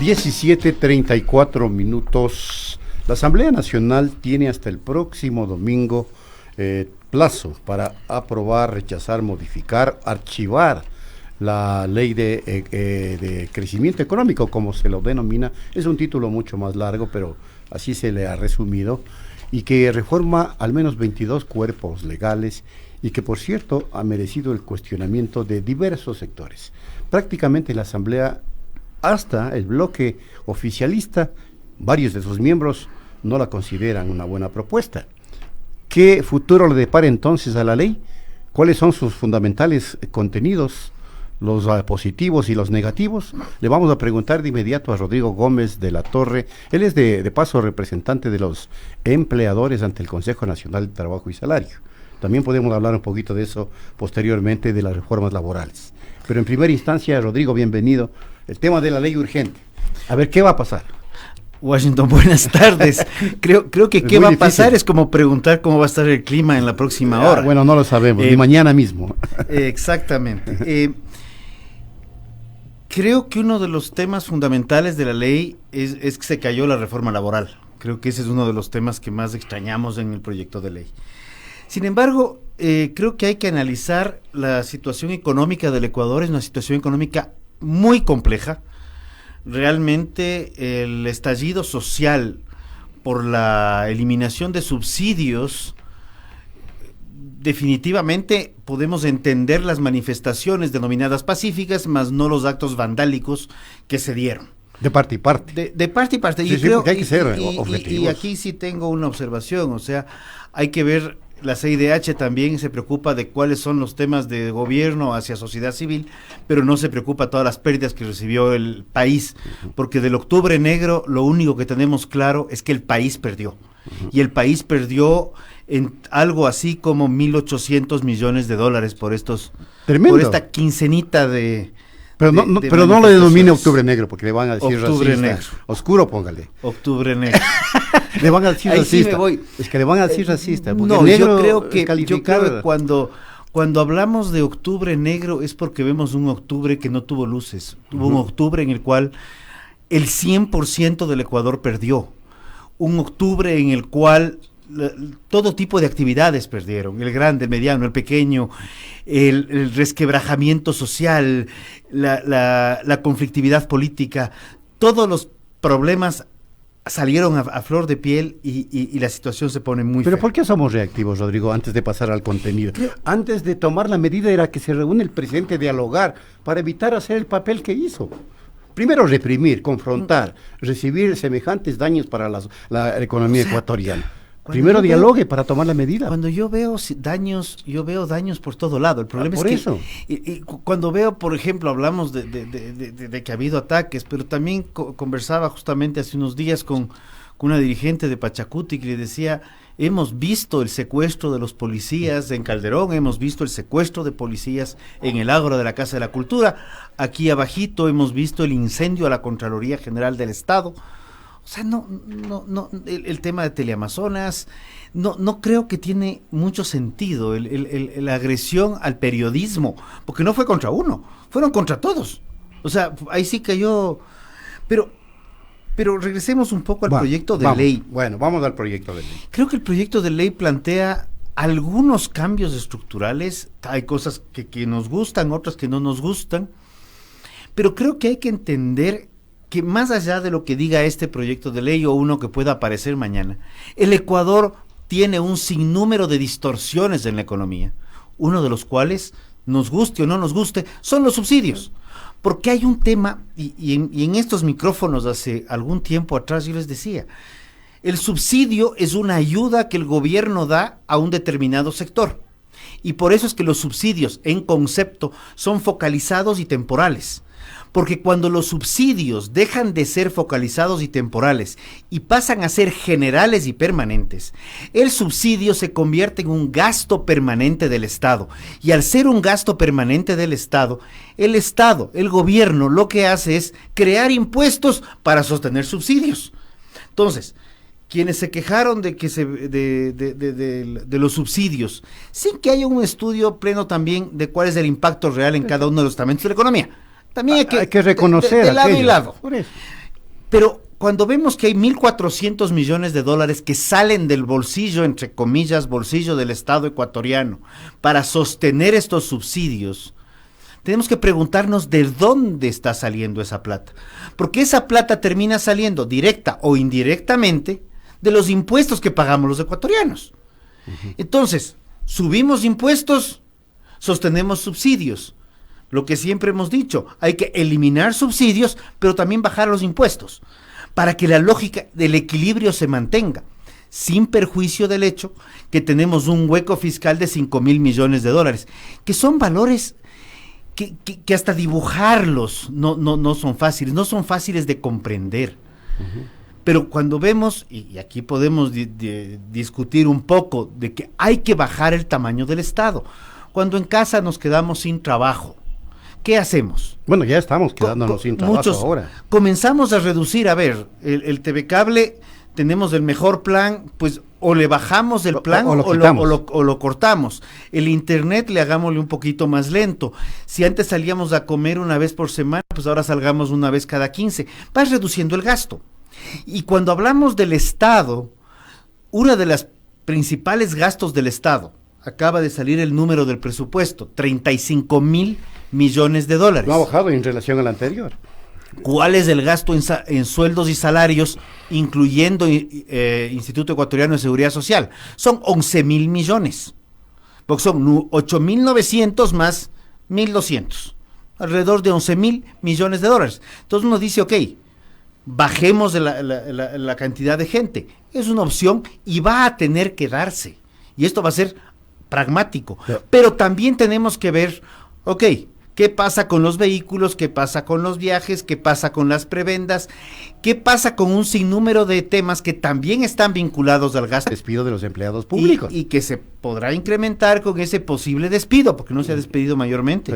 17:34. La Asamblea Nacional tiene hasta el próximo domingo plazo para aprobar, rechazar, modificar, archivar la ley de crecimiento económico, como se lo denomina. Es un título mucho más largo, pero así se le ha resumido, y que reforma al menos 22 cuerpos legales y que, por cierto, ha merecido el cuestionamiento de diversos sectores. Prácticamente la Asamblea, hasta el bloque oficialista, varios de sus miembros no la consideran una buena propuesta. ¿Qué futuro le depara entonces a la ley? ¿Cuáles son sus fundamentales contenidos, los positivos y los negativos? Le vamos a preguntar de inmediato a Rodrigo Gómez de la Torre. Él es de paso representante de los empleadores ante el Consejo Nacional de Trabajo y Salario. También podemos hablar un poquito de eso posteriormente, de las reformas laborales. Pero en primera instancia, Rodrigo, bienvenido. El tema de la ley urgente. A ver, ¿qué va a pasar? Washington, buenas tardes. Creo que qué va a pasar es como preguntar cómo va a estar el clima en la próxima hora. Bueno, no lo sabemos, ni mañana mismo. Exactamente. Creo que uno de los temas fundamentales de la ley es que se cayó la reforma laboral. Creo que ese es uno de los temas que más extrañamos en el proyecto de ley. Sin embargo, creo que hay que analizar la situación económica del Ecuador. Es una situación económica muy compleja. Realmente el estallido social por la eliminación de subsidios, definitivamente podemos entender las manifestaciones denominadas pacíficas, más no los actos vandálicos que se dieron. De parte y parte. De parte y parte. Sí, creo que hay que ser objetivos. Y aquí sí tengo una observación, o sea, hay que ver. La CIDH también se preocupa de cuáles son los temas de gobierno hacia sociedad civil, pero no se preocupa de todas las pérdidas que recibió el país, porque del octubre negro lo único que tenemos claro es que el país perdió, y el país perdió en algo así como 1.800 millones de dólares por esta quincenita de... Pero no le denomine octubre negro, porque le van a decir octubre racista. Negro. Oscuro, póngale. Octubre negro. Le van a decir ahí racista. Sí me voy. Es que le van a decir racista. No, yo creo que cuando hablamos de octubre negro es porque vemos un octubre que no tuvo luces. Tuvo un octubre en el cual el 100% del Ecuador perdió. Un octubre en el cual todo tipo de actividades perdieron, el grande, el mediano, el pequeño, el resquebrajamiento social, la conflictividad política, todos los problemas salieron a flor de piel y la situación se pone muy Pero fea. ¿por qué somos reactivos, Rodrigo, antes de pasar al contenido? Antes de tomar la medida era que se reúne el presidente a dialogar para evitar hacer el papel que hizo. Primero reprimir, confrontar, recibir semejantes daños para la economía ecuatoriana. Primero dialogue para tomar la medida. Cuando yo veo daños, veo daños por todo lado. El problema es que eso. Y cuando veo, por ejemplo, hablamos de que ha habido ataques, pero también conversaba justamente hace unos días con una dirigente de Pachacuti que le decía, hemos visto el secuestro de los policías en Calderón, hemos visto el secuestro de policías en el Ágora de la Casa de la Cultura, aquí abajito hemos visto el incendio a la Contraloría General del Estado. O sea, el tema de Teleamazonas, no creo que tiene mucho sentido la agresión al periodismo, porque no fue contra uno, fueron contra todos. O sea, ahí sí cayó, pero regresemos un poco al proyecto de ley. Bueno, vamos al proyecto de ley. Creo que el proyecto de ley plantea algunos cambios estructurales, hay cosas que nos gustan, otras que no nos gustan, pero creo que hay que entender que más allá de lo que diga este proyecto de ley o uno que pueda aparecer mañana, el Ecuador tiene un sinnúmero de distorsiones en la economía, uno de los cuales, nos guste o no nos guste, son los subsidios. Porque hay un tema, y en estos micrófonos hace algún tiempo atrás yo les decía, el subsidio es una ayuda que el gobierno da a un determinado sector. Y por eso es que los subsidios, en concepto, son focalizados y temporales. Porque cuando los subsidios dejan de ser focalizados y temporales y pasan a ser generales y permanentes, el subsidio se convierte en un gasto permanente del Estado. Y al ser un gasto permanente del Estado, el gobierno, lo que hace es crear impuestos para sostener subsidios. Entonces, quienes se quejaron de los subsidios, sin que haya un estudio pleno también de cuál es el impacto real en cada uno de los estamentos de la economía. También hay que reconocer de lado y lado. Por eso. Pero cuando vemos que hay 1.400 millones de dólares que salen del bolsillo, entre comillas, bolsillo del Estado ecuatoriano, para sostener estos subsidios, tenemos que preguntarnos de dónde está saliendo esa plata. Porque esa plata termina saliendo, directa o indirectamente, de los impuestos que pagamos los ecuatorianos. Entonces, subimos impuestos, sostenemos subsidios. Lo que siempre hemos dicho, hay que eliminar subsidios, pero también bajar los impuestos, para que la lógica del equilibrio se mantenga, sin perjuicio del hecho que tenemos un hueco fiscal de 5.000 millones de dólares, que son valores que hasta dibujarlos no son fáciles de comprender. Pero cuando vemos, y aquí podemos discutir un poco, de que hay que bajar el tamaño del Estado. Cuando en casa nos quedamos sin trabajo, ¿qué hacemos? Bueno, ya estamos quedándonos sin trabajo ahora. Comenzamos a reducir, a ver, el TV Cable, tenemos el mejor plan, pues o le bajamos el plan o lo cortamos. El internet le hagámosle un poquito más lento. Si antes salíamos a comer una vez por semana, pues ahora salgamos una vez cada 15. Vas reduciendo el gasto. Y cuando hablamos del Estado, una de las principales gastos del Estado, acaba de salir el número del presupuesto, 35.000 millones de dólares. No ha bajado en relación al anterior. ¿Cuál es el gasto en sueldos y salarios, incluyendo Instituto Ecuatoriano de Seguridad Social? Son 11.000 millones, porque son 8.900 más 1.200, alrededor de 11.000 millones de dólares. Entonces uno dice, ok, bajemos de la cantidad de gente. Es una opción y va a tener que darse. Y esto va a ser pragmático. Pero también tenemos que ver, ok, ¿qué pasa con los vehículos? ¿Qué pasa con los viajes? ¿Qué pasa con las prebendas? ¿Qué pasa con un sinnúmero de temas que también están vinculados al gasto? Despido de los empleados públicos. Y que se podrá incrementar con ese posible despido, porque no se ha despedido mayormente.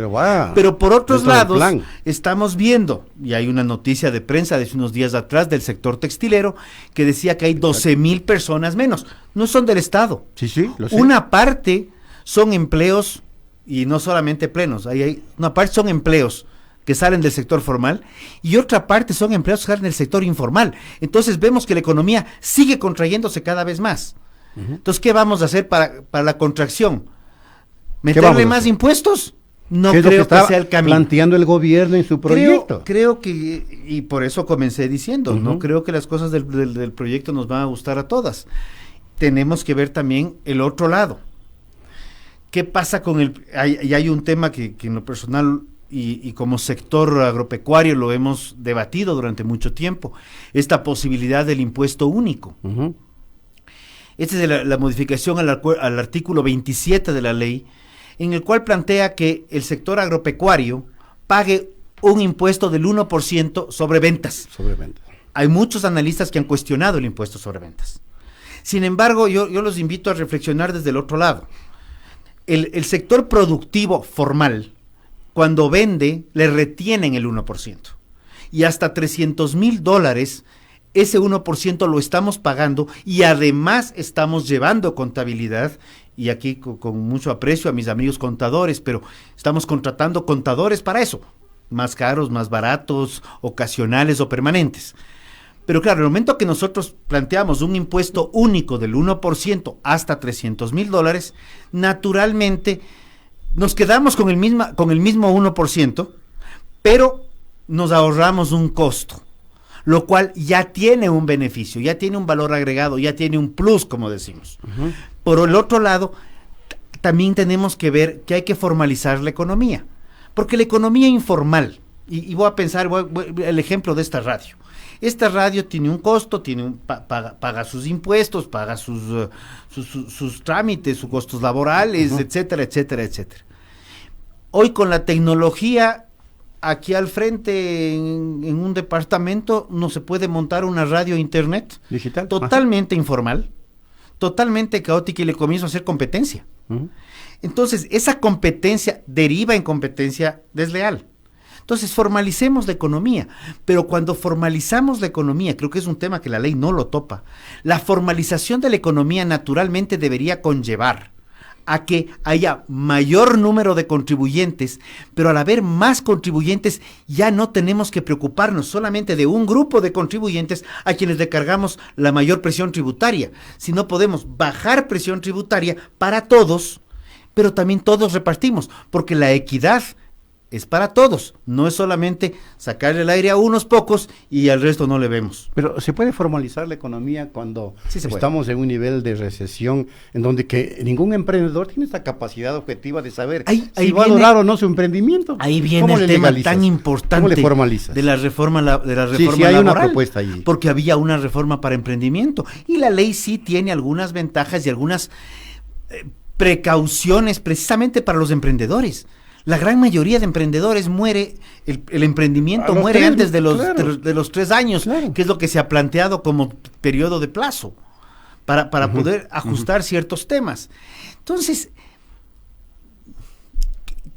Pero por otros lados, estamos viendo, y hay una noticia de prensa de unos días atrás del sector textilero, que decía que hay 12.000 personas menos. No son del Estado. Sí, lo sé. Una parte son empleos, y no solamente plenos, una parte son empleos que salen del sector formal y otra parte son empleos que salen del sector informal. Entonces vemos que la economía sigue contrayéndose cada vez más. Entonces, ¿qué vamos a hacer para la contracción? ¿Meterle más impuestos? No creo que sea el camino. Planteando el gobierno en su proyecto. Creo que, y por eso comencé diciendo, no creo que las cosas del proyecto nos van a gustar a todas. Tenemos que ver también el otro lado. ¿Qué pasa con hay un tema que en lo personal y como sector agropecuario lo hemos debatido durante mucho tiempo, esta posibilidad del impuesto único. Esta es la modificación al artículo 27 de la ley, en el cual plantea que el sector agropecuario pague un impuesto del 1% sobre ventas. Hay muchos analistas que han cuestionado el impuesto sobre ventas. Sin embargo, yo los invito a reflexionar desde el otro lado. El sector productivo formal, cuando vende, le retienen el 1%. Y hasta $300,000, ese 1% lo estamos pagando y además estamos llevando contabilidad. Y aquí con mucho aprecio a mis amigos contadores, pero estamos contratando contadores para eso. Más caros, más baratos, ocasionales o permanentes. Pero claro, en el momento que nosotros planteamos un impuesto único del 1% hasta $300,000, naturalmente nos quedamos con el mismo 1%, pero nos ahorramos un costo, lo cual ya tiene un beneficio, ya tiene un valor agregado, ya tiene un plus, como decimos. Por el otro lado, también tenemos que ver que hay que formalizar la economía, porque la economía informal, y voy a pensar el ejemplo de esta radio. Esta radio tiene un costo, paga sus impuestos, paga sus trámites, sus costos laborales, etcétera, etcétera, etcétera. Hoy con la tecnología, aquí al frente, en un departamento, no se puede montar una radio internet digital, totalmente informal, totalmente caótica, y le comienzo a hacer competencia. Entonces, esa competencia deriva en competencia desleal. Entonces, formalicemos la economía, pero cuando formalizamos la economía, creo que es un tema que la ley no lo topa, la formalización de la economía naturalmente debería conllevar a que haya mayor número de contribuyentes, pero al haber más contribuyentes ya no tenemos que preocuparnos solamente de un grupo de contribuyentes a quienes le cargamos la mayor presión tributaria, sino podemos bajar presión tributaria para todos, pero también todos repartimos, porque la equidad es para todos, no es solamente sacarle el aire a unos pocos y al resto no le vemos. Pero ¿se puede formalizar la economía cuando estamos en un nivel de recesión en donde que ningún emprendedor tiene esta capacidad objetiva de saber si va a durar o no su emprendimiento? Ahí viene el tema tan importante. ¿Cómo le formalizas? De la reforma laboral. Sí, hay una propuesta allí. Porque había una reforma para emprendimiento y la ley sí tiene algunas ventajas y algunas precauciones precisamente para los emprendedores. La gran mayoría de emprendedores muere, el emprendimiento muere antes de los 3 años, que es lo que se ha planteado como periodo de plazo, para poder ajustar ciertos temas. Entonces,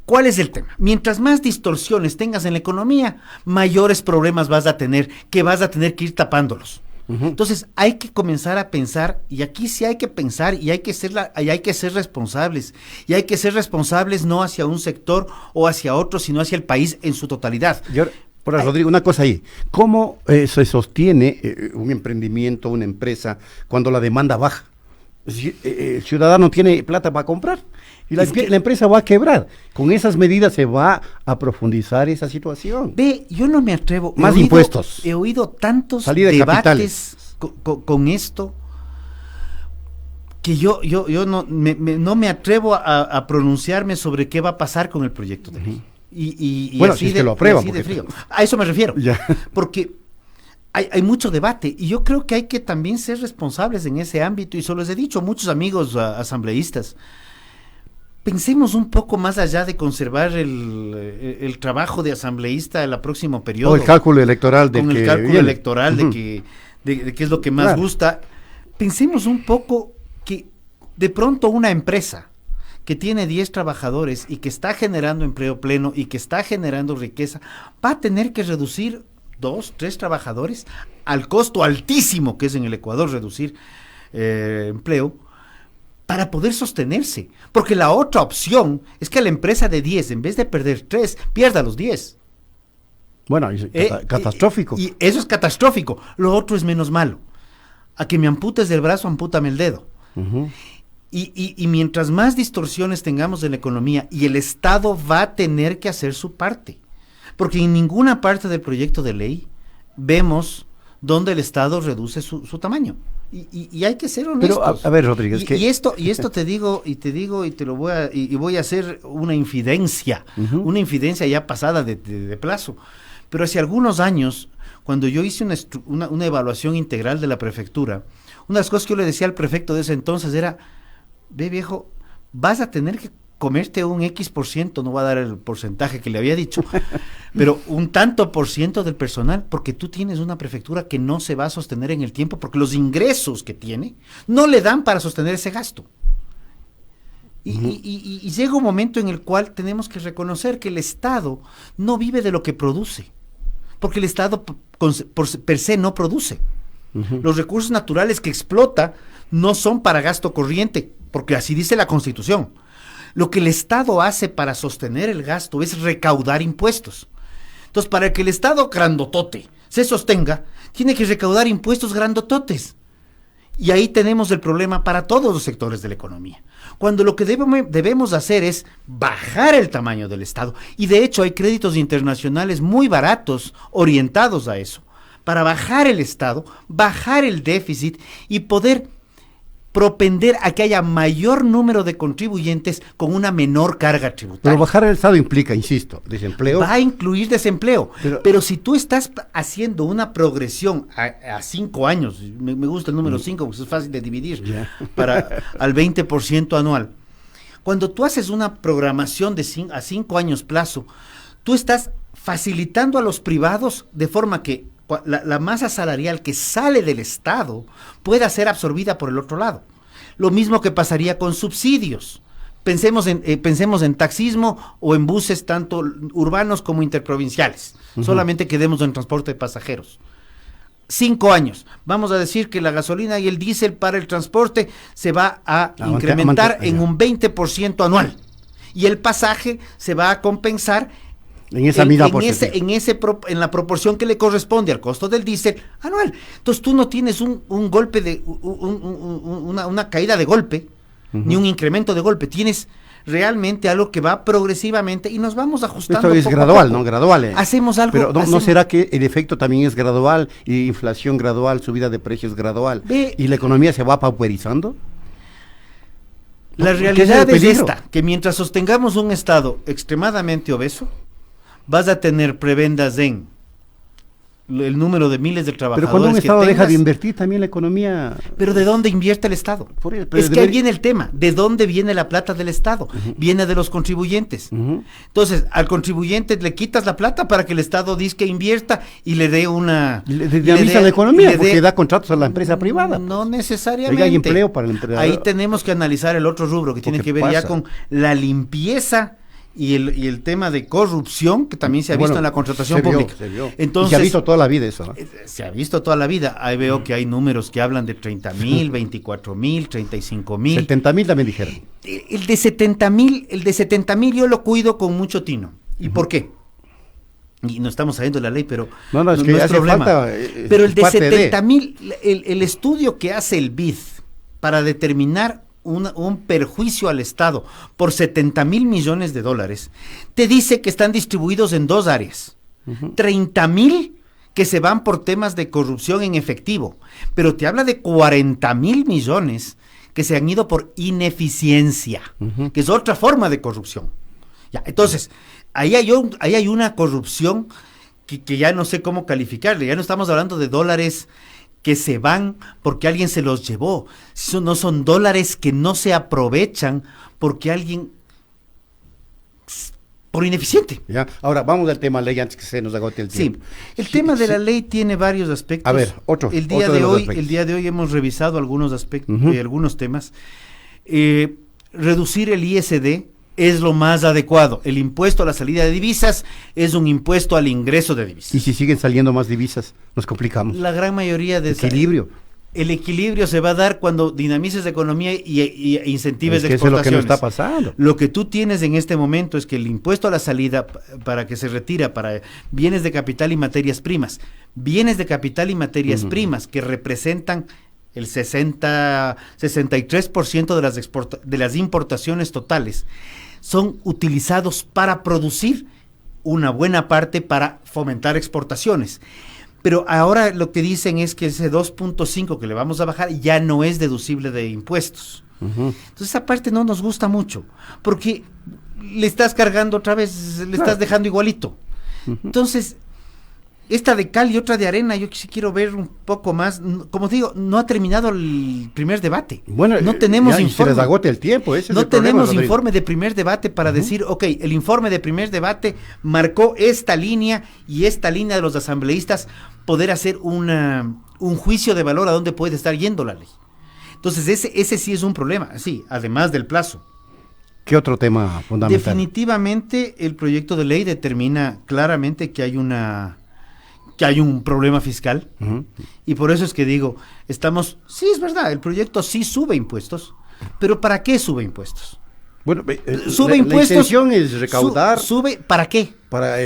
¿cuál es el tema? Mientras más distorsiones tengas en la economía, mayores problemas vas a tener, que vas a tener que ir tapándolos. Entonces hay que comenzar a pensar, y aquí sí hay que pensar, y hay que ser responsables, y hay que ser responsables no hacia un sector o hacia otro, sino hacia el país en su totalidad. Rodrigo, una cosa ahí, ¿cómo se sostiene un emprendimiento, una empresa, cuando la demanda baja? El ciudadano tiene plata para comprar y la empresa va a quebrar. Con esas medidas se va a profundizar esa situación. Yo no me atrevo. Más impuestos. He oído tantos debates con esto que yo no me atrevo a pronunciarme sobre qué va a pasar con el proyecto de ley. Y bueno, si es que lo aprueban. De frío. A eso me refiero. Ya. Porque hay mucho debate y yo creo que hay que también ser responsables en ese ámbito, y se los he dicho a muchos amigos asambleístas. Pensemos un poco más allá de conservar el trabajo de asambleísta en el próximo periodo. O el cálculo electoral de qué es lo que más gusta. Pensemos un poco que de pronto una empresa que tiene 10 trabajadores y que está generando empleo pleno y que está generando riqueza, va a tener que reducir 2, 3 trabajadores al costo altísimo que es en el Ecuador reducir empleo para poder sostenerse, porque la otra opción es que la empresa de 10, en vez de perder 3, pierda los 10. Bueno, es catastrófico. Y eso es catastrófico. Lo otro es menos malo. A que me amputes del brazo, ampútame el dedo. Y mientras más distorsiones tengamos en la economía, y el Estado va a tener que hacer su parte, porque en ninguna parte del proyecto de ley vemos donde el Estado reduce su tamaño. Y hay que ser honestos. Pero a ver, Rodríguez, y esto te digo y te lo voy a hacer una infidencia, una infidencia ya pasada de plazo. Pero hace algunos años, cuando yo hice una evaluación integral de la prefectura, una de las cosas que yo le decía al prefecto de ese entonces era: ve, viejo, vas a tener que comerte un X%, no voy a dar el porcentaje que le había dicho, pero un tanto por ciento del personal, porque tú tienes una prefectura que no se va a sostener en el tiempo, porque los ingresos que tiene no le dan para sostener ese gasto. Y llega un momento en el cual tenemos que reconocer que el Estado no vive de lo que produce, porque el Estado per se no produce. Los recursos naturales que explota no son para gasto corriente, porque así dice la Constitución. Lo que el Estado hace para sostener el gasto es recaudar impuestos. Entonces, para que el Estado grandotote se sostenga, tiene que recaudar impuestos grandototes. Y ahí tenemos el problema para todos los sectores de la economía. Cuando lo que debemos hacer es bajar el tamaño del Estado. Y de hecho hay créditos internacionales muy baratos orientados a eso, para bajar el Estado, bajar el déficit y poder propender a que haya mayor número de contribuyentes con una menor carga tributaria. Pero bajar el Estado implica, insisto, desempleo. Va a incluir desempleo, pero si tú estás haciendo una progresión a 5 años, me gusta el número 5 porque es fácil de dividir, al 20% anual. Cuando tú haces una programación a 5 años plazo, tú estás facilitando a los privados de forma que la masa salarial que sale del Estado pueda ser absorbida por el otro lado. Lo mismo que pasaría con subsidios. Pensemos en taxismo o en buses tanto urbanos como interprovinciales. Solamente quedemos en transporte de pasajeros. 5 años. Vamos a decir que la gasolina y el diésel para el transporte se va a incrementar en un 20% anual. Y el pasaje se va a compensar en esa misma porción. En la proporción que le corresponde al costo del diésel anual. Entonces tú no tienes un golpe de una caída de golpe, ni un incremento de golpe. Tienes realmente algo que va progresivamente y nos vamos ajustando. Esto es gradual, ¿no? Gradual. Hacemos algo. Pero ¿no será que el efecto también es gradual, y inflación gradual, subida de precios gradual, y la economía se va pauperizando? La realidad es esta, que mientras sostengamos un Estado extremadamente obeso, vas a tener prebendas en el número de miles de trabajadores. Pero cuando un Estado deja de invertir, también la economía... ¿Pero de dónde invierte el Estado? Es que ahí viene el tema. ¿De dónde viene la plata del Estado? Viene de los contribuyentes. Entonces, al contribuyente le quitas la plata para que el Estado dice que invierta y le dé una... Le dinamiza la economía, porque da contratos a la empresa privada. No necesariamente. Hay empleo para el empleador. Ahí tenemos que analizar el otro rubro, que tiene que ver ya con la limpieza y el tema de corrupción, que también se ha visto en la contratación pública. Entonces, y se ha visto toda la vida eso, ¿no? Se ha visto toda la vida. Ahí veo que hay números que hablan de 30,000, 24,000, 35,000. 70,000 también dijeron. El de 70,000 yo lo cuido con mucho tino. ¿Y por qué? Y no estamos sabiendo la ley, pero no es que no es problema. Falta, pero el de 70,000, el estudio que hace el BID para determinar un perjuicio al Estado por 70,000 millones de dólares, te dice que están distribuidos en 2 áreas. 30,000 que se van por temas de corrupción en efectivo, pero te habla de 40,000 millones que se han ido por ineficiencia, que es otra forma de corrupción. Ya, entonces, ahí hay una corrupción que ya no sé cómo calificarle. Ya no estamos hablando de dólares que se van porque alguien se los llevó. No son dólares que no se aprovechan porque alguien... por ineficiente. Ya. Ahora, vamos al tema ley antes que se nos agote el tiempo. Sí, el tema de la ley tiene varios aspectos. A ver, el día de hoy hemos revisado algunos aspectos, algunos temas. Reducir el ISD es lo más adecuado. El impuesto a la salida de divisas es un impuesto al ingreso de divisas. Y si siguen saliendo más divisas, nos complicamos. La gran mayoría de... Equilibrio. El equilibrio se va a dar cuando dinamices la economía y incentives de exportaciones. Eso es lo que nos está pasando. Lo que tú tienes en este momento es que el impuesto a la salida para que se retira para bienes de capital y materias primas, que representan el 63% de las importaciones totales, son utilizados para producir una buena parte para fomentar exportaciones. Pero ahora lo que dicen es que ese 2.5 que le vamos a bajar ya no es deducible de impuestos. Entonces esa parte no nos gusta mucho, porque le estás cargando otra vez, le estás dejando igualito. Entonces, esta de cal y otra de arena, yo sí quiero ver un poco más. Como digo, no ha terminado el primer debate. Bueno, no tenemos informe. Se les agote el tiempo. No tenemos informe de primer debate para decir, ok, el informe de primer debate marcó esta línea y esta línea de los asambleístas, poder hacer un juicio de valor a dónde puede estar yendo la ley. Entonces, ese sí es un problema, sí, además del plazo. ¿Qué otro tema fundamental? Definitivamente, el proyecto de ley determina claramente que hay un problema fiscal, y por eso es que digo, sí es verdad, el proyecto sí sube impuestos, pero ¿para qué sube impuestos? Bueno, sube impuestos. La intención es recaudar. Sube, ¿para qué? Para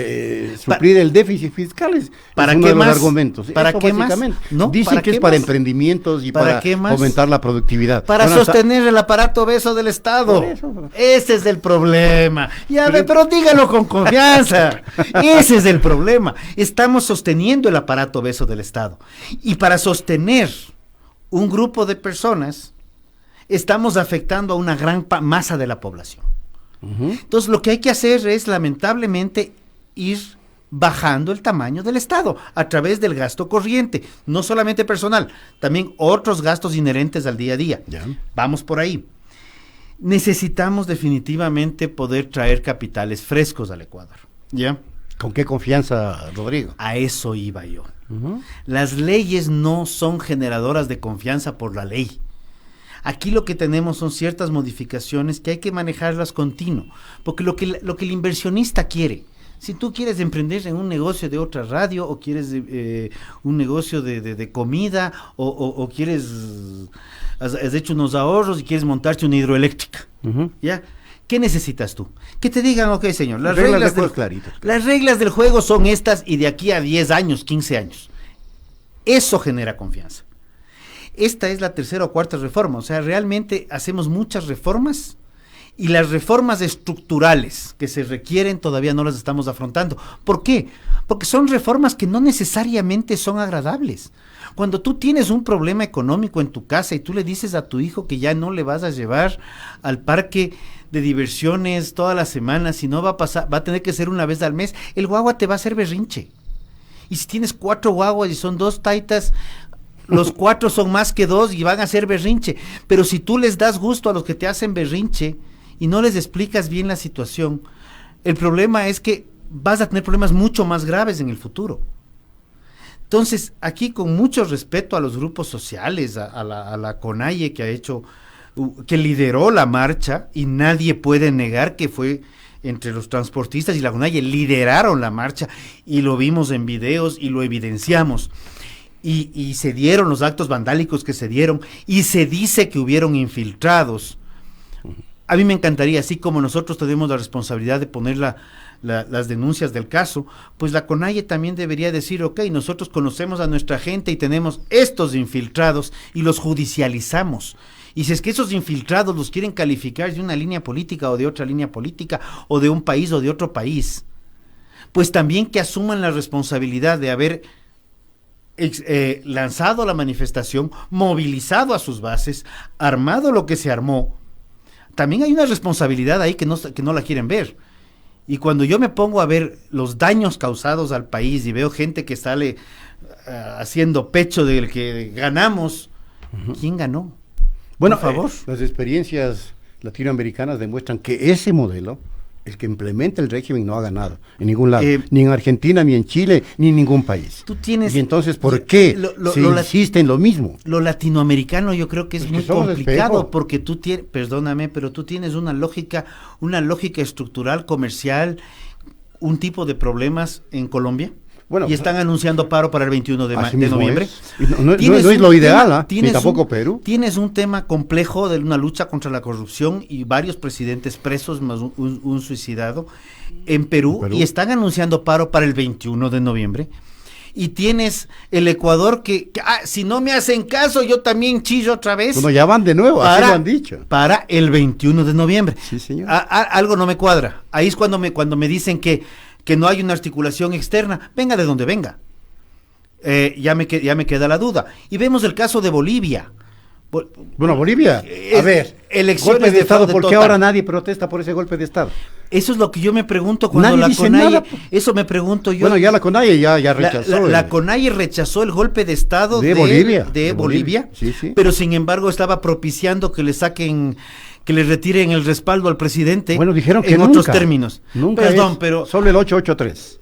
suplir el déficit fiscal, ¿para es uno qué de los más? argumentos. ¿Para eso qué básicamente. Más? ¿No? Dicen que es para emprendimientos y para aumentar la productividad. Para sostener el aparato obeso del Estado. Ese es el problema. Pero dígalo con confianza. Ese es el problema. Estamos sosteniendo el aparato obeso del Estado. Y para sostener un grupo de personas, estamos afectando a una gran masa de la población. Entonces, lo que hay que hacer es, lamentablemente, ir bajando el tamaño del Estado a través del gasto corriente, no solamente personal, también otros gastos inherentes al día a día. Vamos por ahí. Necesitamos definitivamente poder traer capitales frescos al Ecuador. ¿Ya? ¿Con qué confianza, Rodrigo? A eso iba yo. Las leyes no son generadoras de confianza por la ley. Aquí lo que tenemos son ciertas modificaciones que hay que manejarlas continuo, porque lo que el inversionista quiere Si tú quieres emprender en un negocio de otra radio, o quieres un negocio de comida, o quieres, has hecho unos ahorros y quieres montarte una hidroeléctrica, ¿ya? ¿Qué necesitas tú? Que te digan, ok, señor, las reglas del juego son estas, y de aquí a 10 años, 15 años. Eso genera confianza. Esta es la tercera o cuarta reforma, o sea, realmente hacemos muchas reformas, y las reformas estructurales que se requieren todavía no las estamos afrontando. ¿Por qué? Porque son reformas que no necesariamente son agradables. Cuando tú tienes un problema económico en tu casa y tú le dices a tu hijo que ya no le vas a llevar al parque de diversiones todas las semanas, sino va a tener que ser una vez al mes, el guagua te va a hacer berrinche. Y si tienes 4 guaguas y son 2 taitas, los 4 son más que 2 y van a hacer berrinche. Pero si tú les das gusto a los que te hacen berrinche y no les explicas bien la situación, el problema es que vas a tener problemas mucho más graves en el futuro. Entonces, aquí, con mucho respeto a los grupos sociales, a la CONAIE, que lideró la marcha, y nadie puede negar que fue entre los transportistas y la CONAIE lideraron la marcha, y lo vimos en videos y lo evidenciamos. Y se dieron los actos vandálicos que se dieron, y se dice que hubieron infiltrados. A mí me encantaría, así como nosotros tenemos la responsabilidad de poner las denuncias del caso, pues la CONAIE también debería decir, ok, nosotros conocemos a nuestra gente y tenemos estos infiltrados y los judicializamos. Y si es que esos infiltrados los quieren calificar de una línea política o de otra línea política, o de un país o de otro país, pues también que asuman la responsabilidad de haber lanzado la manifestación, movilizado a sus bases, armado lo que se armó. También hay una responsabilidad ahí que no la quieren ver. Y cuando yo me pongo a ver los daños causados al país y veo gente que sale haciendo pecho del que ganamos, ¿quién ganó? Bueno, por favor. Las experiencias latinoamericanas demuestran que ese modelo, el que implementa el régimen, no ha ganado en ningún lado, ni en Argentina, ni en Chile, ni en ningún país. Y entonces, ¿por qué se insiste en lo mismo? Lo latinoamericano yo creo que es muy complicado, porque tú tienes, perdóname, pero tú tienes una lógica estructural, comercial, un tipo de problemas en Colombia. Bueno, y están anunciando paro para el 21 de noviembre. No es lo ideal, ni tampoco Perú. Tienes un tema complejo de una lucha contra la corrupción y varios presidentes presos, más un suicidado en Perú, y están anunciando paro para el 21 de noviembre. Y tienes el Ecuador que si no me hacen caso, yo también chillo otra vez. Bueno, ya van de nuevo, así lo han dicho. Para el 21 de noviembre. Sí, señor. Algo no me cuadra. Ahí es cuando me dicen que no hay una articulación externa, venga de donde venga. Ya me queda la duda. Y vemos el caso de Bolivia. Bueno, Bolivia, a ver, elecciones golpe de Estado, ¿por qué ahora nadie protesta por ese golpe de Estado? Eso es lo que yo me pregunto cuando nadie la CONAIE, nada. Eso me pregunto yo. Bueno, ya la CONAIE ya rechazó. La CONAIE rechazó el golpe de Estado de Bolivia. Sí. Pero sin embargo estaba propiciando que le retiren el respaldo al presidente. Bueno, dijeron que en otros términos. Nunca Perdón, pero solo el 883.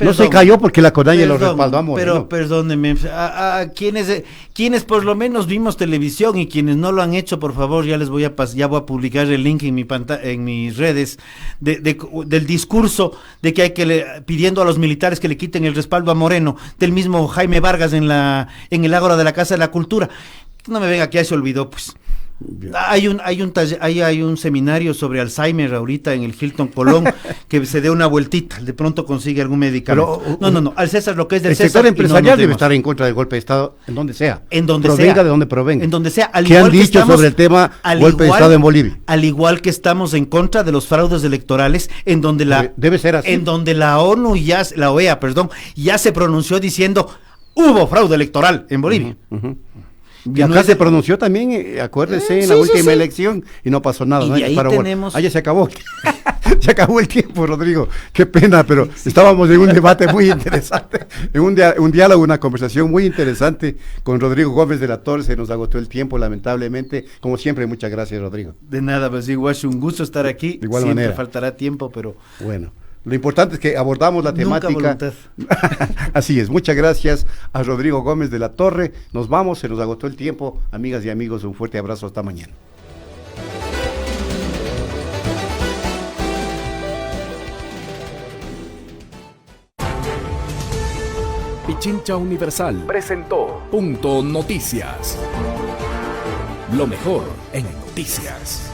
No se cayó porque la CONAIE lo respaldó a Moreno. Pero perdónenme, a quienes por lo menos vimos televisión, y quienes no lo han hecho, por favor, ya voy a publicar el link en mis redes del discurso de que pidiendo a los militares que le quiten el respaldo a Moreno, del mismo Jaime Vargas en el Ágora de la Casa de la Cultura. No me venga que ya se olvidó, pues. Hay un seminario sobre Alzheimer ahorita en el Hilton Colón, que se dé una vueltita, de pronto consigue algún medicamento. No, al César lo que es del César. El sector empresarial debe estar en contra del golpe de Estado en donde sea. Provenga de donde provenga. En donde sea. ¿Qué han dicho sobre el tema golpe de Estado en Bolivia? Al igual que estamos en contra de los fraudes electorales, en donde debe ser así. En donde la OEA, ya se pronunció diciendo hubo fraude electoral en Bolivia. Y acá se pronunció también, acuérdese, en la última elección, y no pasó nada. Y ahí tenemos... ya se acabó. Se acabó el tiempo, Rodrigo. Qué pena, pero estábamos en un debate muy interesante, en un diálogo, una conversación muy interesante con Rodrigo Gómez de la Torre. Se nos agotó el tiempo, lamentablemente. Como siempre, muchas gracias, Rodrigo. De nada, pues igual es un gusto estar aquí. De igual siempre manera. Faltará tiempo, pero... Bueno. Lo importante es que abordamos la temática. Voluntad. Así es. Muchas gracias a Rodrigo Gómez de la Torre. Nos vamos, se nos agotó el tiempo. Amigas y amigos, un fuerte abrazo. Hasta mañana. Pichincha Universal presentó Punto Noticias. Lo mejor en noticias.